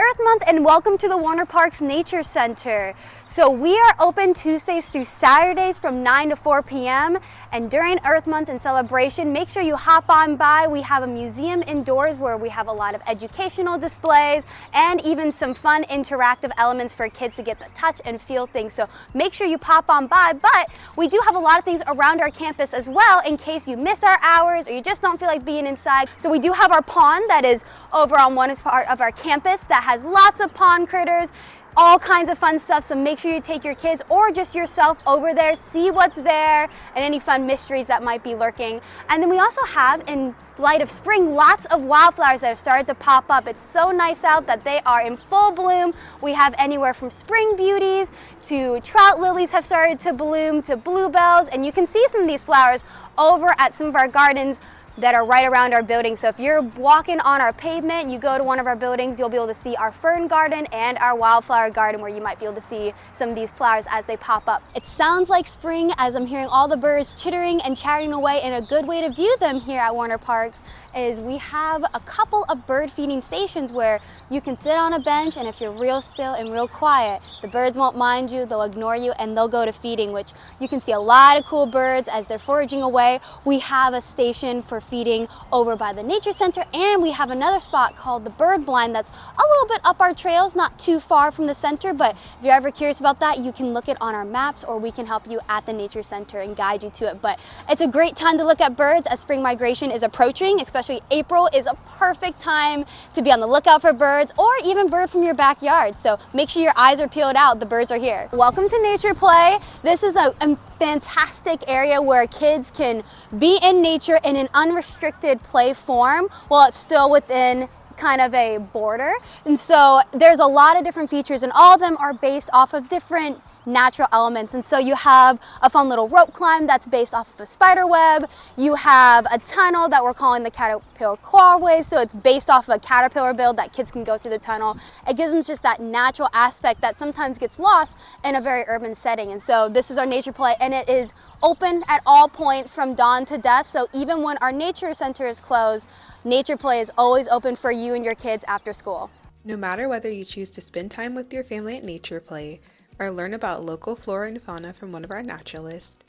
Earth Month and welcome to the Warner Parks Nature Center. So we are open Tuesdays through Saturdays from 9 to 4 p.m. And during Earth Month and celebration, make sure you hop on by. We have a museum indoors where we have a lot of educational displays and even some fun interactive elements for kids to get to touch and feel things. So make sure you pop on by, but we do have a lot of things around our campus as well in case you miss our hours or you just don't feel like being inside. So we do have our pond that is over on one part of our campus that has lots of pond critters, all kinds of fun stuff. So make sure you take your kids or just yourself over there, see what's there and any fun mysteries that might be lurking. And then we also have, in light of spring, lots of wildflowers that have started to pop up. It's so nice out that they are in full bloom. We have anywhere from spring beauties to trout lilies have started to bloom to bluebells, and you can see some of these flowers over at some of our gardens that are right around our building. So if you're walking on our pavement, you go to one of our buildings, you'll be able to see our fern garden and our wildflower garden where you might be able to see some of these flowers as they pop up. It sounds like spring as I'm hearing all the birds chittering and chatting away, and a good way to view them here at Warner Parks is we have a couple of bird feeding stations where you can sit on a bench, and if you're real still and real quiet, the birds won't mind you, they'll ignore you, and they'll go to feeding, which you can see a lot of cool birds as they're foraging away. We have a station for feeding over by the Nature Center, and we have another spot called the Bird Blind that's a little bit up our trails, not too far from the center, but if you're ever curious about that, you can look it on our maps or we can help you at the Nature Center and guide you to it. But it's a great time to look at birds as spring migration is approaching, especially April is a perfect time to be on the lookout for birds or even bird from your backyard. So make sure your eyes are peeled out, the birds are here. Welcome to Nature Play. This is a fantastic area where kids can be in nature in an unrestricted play form while it's still within kind of a border. And so there's a lot of different features, and all of them are based off of different natural elements. And so you have a fun little rope climb that's based off of a spider web. You have a tunnel that we're calling the caterpillar crawlway, so it's based off of a caterpillar build that kids can go through the tunnel. It gives them just that natural aspect that sometimes gets lost in a very urban setting. And so this is our Nature Play, and it is open at all points from dawn to dusk. So even when our nature center is closed, Nature Play is always open for you and your kids after school. No matter whether you choose to spend time with your family at Nature Play, or learn about local flora and fauna from one of our naturalists,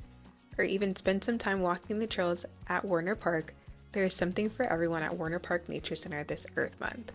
or even spend some time walking the trails at Warner Park, there is something for everyone at Warner Park Nature Center this Earth Month.